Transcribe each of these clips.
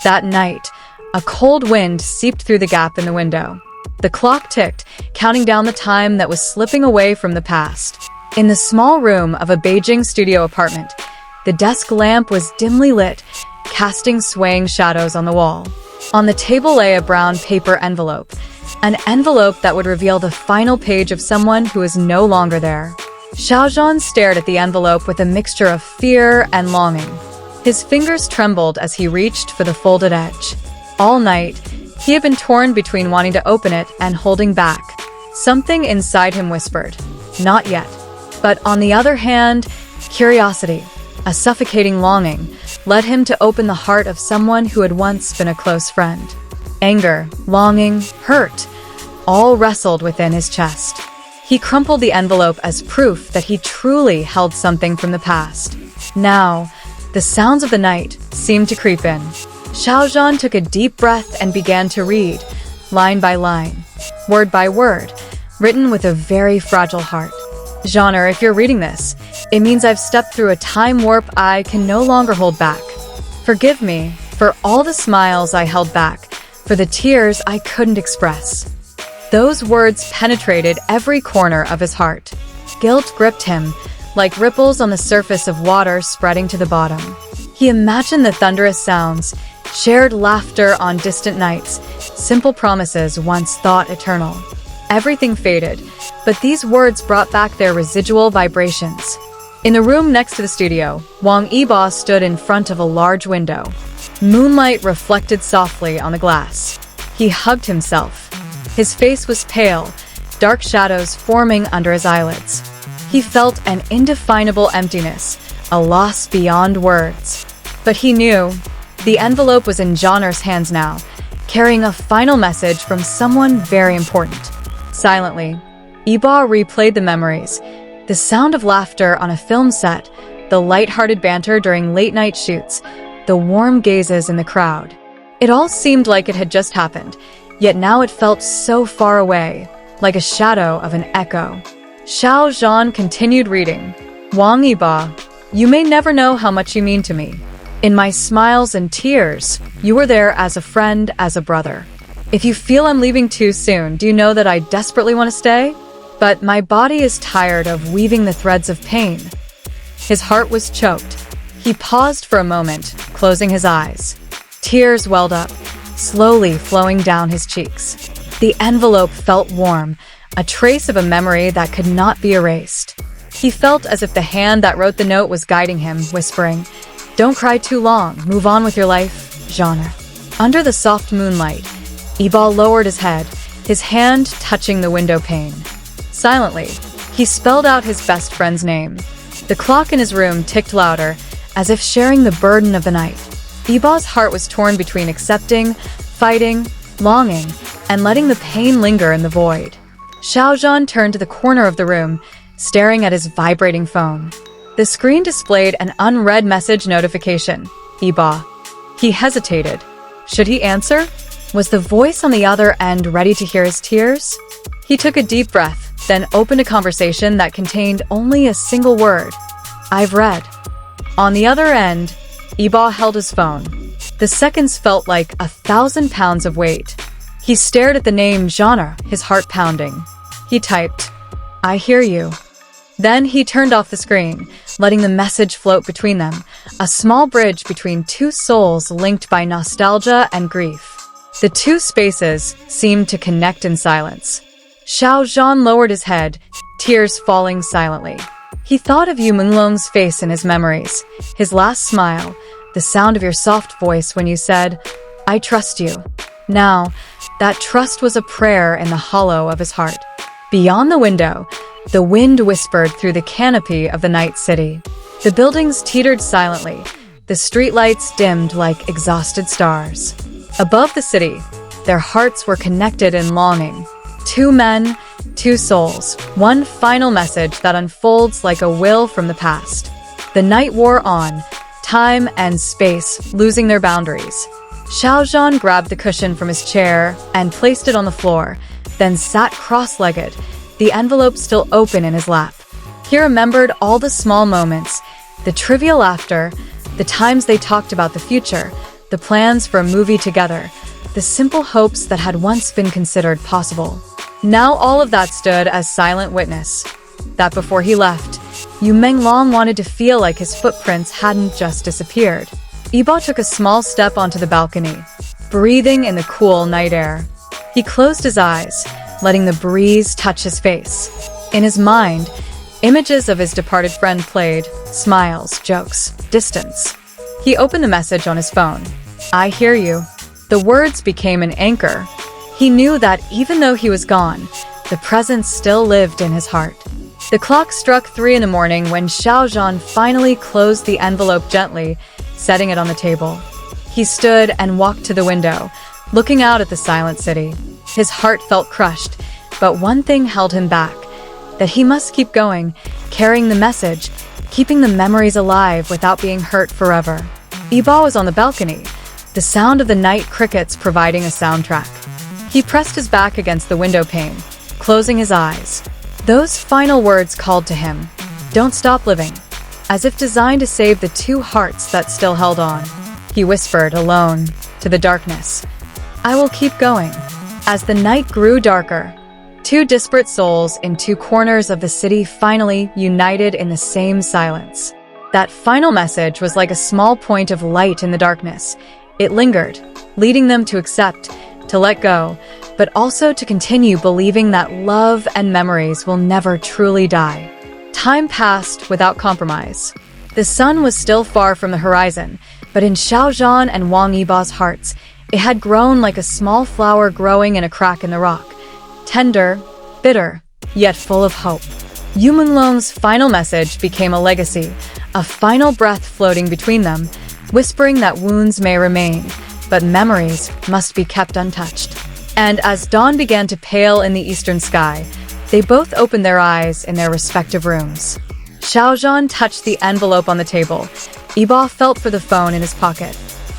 That night, a cold wind seeped through the gap in the window. The clock ticked, counting down the time that was slipping away from the past. In the small room of a Beijing studio apartment, the desk lamp was dimly lit, casting swaying shadows on the wall. On the table lay a brown paper envelope, an envelope that would reveal the final page of someone who is no longer there. Xiao Zhan stared at the envelope with a mixture of fear and longing. His fingers trembled as he reached for the folded edge. All night, he had been torn between wanting to open it and holding back. Something inside him whispered, "Not yet." But on the other hand, curiosity, a suffocating longing, led him to open the heart of someone who had once been a close friend. Anger, longing, hurt, all wrestled within his chest. He crumpled the envelope as proof that he truly held something from the past. Now, the sounds of the night seemed to creep in. Xiao Zhan took a deep breath and began to read, line by line, word by word, written with a very fragile heart. "Genre, if you're reading this, it means I've stepped through a time warp I can no longer hold back. Forgive me for all the smiles I held back, for the tears I couldn't express." Those words penetrated every corner of his heart. Guilt gripped him, like ripples on the surface of water spreading to the bottom. He imagined the thunderous sounds, shared laughter on distant nights, simple promises once thought eternal. Everything faded, but these words brought back their residual vibrations. In the room next to the studio, Wang Yibo stood in front of a large window. Moonlight reflected softly on the glass. He hugged himself. His face was pale, dark shadows forming under his eyelids. He felt an indefinable emptiness, a loss beyond words. But he knew the envelope was in Johnner's hands now, carrying a final message from someone very important. Silently, Yibo replayed the memories, the sound of laughter on a film set, the light-hearted banter during late-night shoots, the warm gazes in the crowd. It all seemed like it had just happened, yet now it felt so far away, like a shadow of an echo. Xiao Zhan continued reading. "Wang Yibo, you may never know how much you mean to me. In my smiles and tears, you were there as a friend, as a brother. If you feel I'm leaving too soon, do you know that I desperately want to stay? But my body is tired of weaving the threads of pain." His heart was choked. He paused for a moment, closing his eyes. Tears welled up, slowly flowing down his cheeks. The envelope felt warm, a trace of a memory that could not be erased. He felt as if the hand that wrote the note was guiding him, whispering, "Don't cry too long, move on with your life, genre." Under the soft moonlight, Yibo lowered his head, his hand touching the window pane. Silently, he spelled out his best friend's name. The clock in his room ticked louder, as if sharing the burden of the night. Yibo's heart was torn between accepting, fighting, longing, and letting the pain linger in the void. Xiao Zhan turned to the corner of the room, staring at his vibrating phone. The screen displayed an unread message notification. "Yibo." He hesitated. Should he answer? Was the voice on the other end ready to hear his tears? He took a deep breath, then opened a conversation that contained only a single word. "I've read." On the other end, Yibo held his phone. The seconds felt like 1,000 pounds of weight. He stared at the name genre, his heart pounding. He typed, "I hear you." Then he turned off the screen, letting the message float between them, a small bridge between two souls linked by nostalgia and grief. The two spaces seemed to connect in silence. Xiao Zhan lowered his head, tears falling silently. He thought of Menglong's face in his memories, his last smile, the sound of your soft voice when you said, "I trust you." Now, that trust was a prayer in the hollow of his heart. Beyond the window, the wind whispered through the canopy of the night city. The buildings teetered silently, the streetlights dimmed like exhausted stars. Above the city, their hearts were connected in longing. Two men, two souls, one final message that unfolds like a will from the past. The night wore on, time and space losing their boundaries. Xiao Zhan grabbed the cushion from his chair and placed it on the floor, then sat cross-legged, the envelope still open in his lap. He remembered all the small moments, the trivial laughter, the times they talked about the future, the plans for a movie together, the simple hopes that had once been considered possible. Now all of that stood as silent witness that before he left, Menglong wanted to feel like his footprints hadn't just disappeared. Yibo took a small step onto the balcony, breathing in the cool night air. He closed his eyes, letting the breeze touch his face. In his mind, images of his departed friend played, smiles, jokes, distance. He opened the message on his phone. "I hear you." The words became an anchor. He knew that even though he was gone, the presence still lived in his heart. The clock struck 3 in the morning when Xiao Zhan finally closed the envelope gently, setting it on the table. He stood and walked to the window, looking out at the silent city. His heart felt crushed, but one thing held him back, that he must keep going, carrying the message, keeping the memories alive without being hurt forever. Yibo was on the balcony, the sound of the night crickets providing a soundtrack. He pressed his back against the window pane, closing his eyes. Those final words called to him, "Don't stop living," as if designed to save the two hearts that still held on. He whispered, alone, to the darkness, "I will keep going." As the night grew darker, two disparate souls in two corners of the city finally united in the same silence. That final message was like a small point of light in the darkness. It lingered, leading them to accept, to let go, but also to continue believing that love and memories will never truly die. Time passed without compromise. The sun was still far from the horizon, but in Xiao Zhan and Wang Yibo's hearts, it had grown like a small flower growing in a crack in the rock. Tender, bitter, yet full of hope. Menglong's final message became a legacy, a final breath floating between them, whispering that wounds may remain, but memories must be kept untouched. And as dawn began to pale in the eastern sky, they both opened their eyes in their respective rooms. Xiao Zhan touched the envelope on the table. Yibo felt for the phone in his pocket.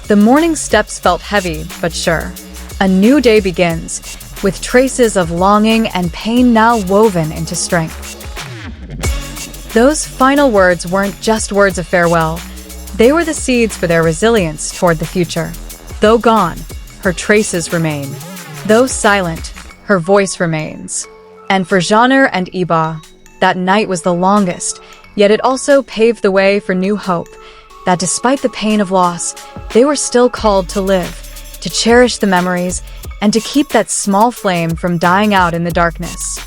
The morning steps felt heavy, but sure. A new day begins, with traces of longing and pain now woven into strength. Those final words weren't just words of farewell. They were the seeds for their resilience toward the future. Though gone, her traces remain. Though silent, her voice remains. And for Zhaner and Yibo, that night was the longest, yet it also paved the way for new hope, that despite the pain of loss, they were still called to live, to cherish the memories, and to keep that small flame from dying out in the darkness.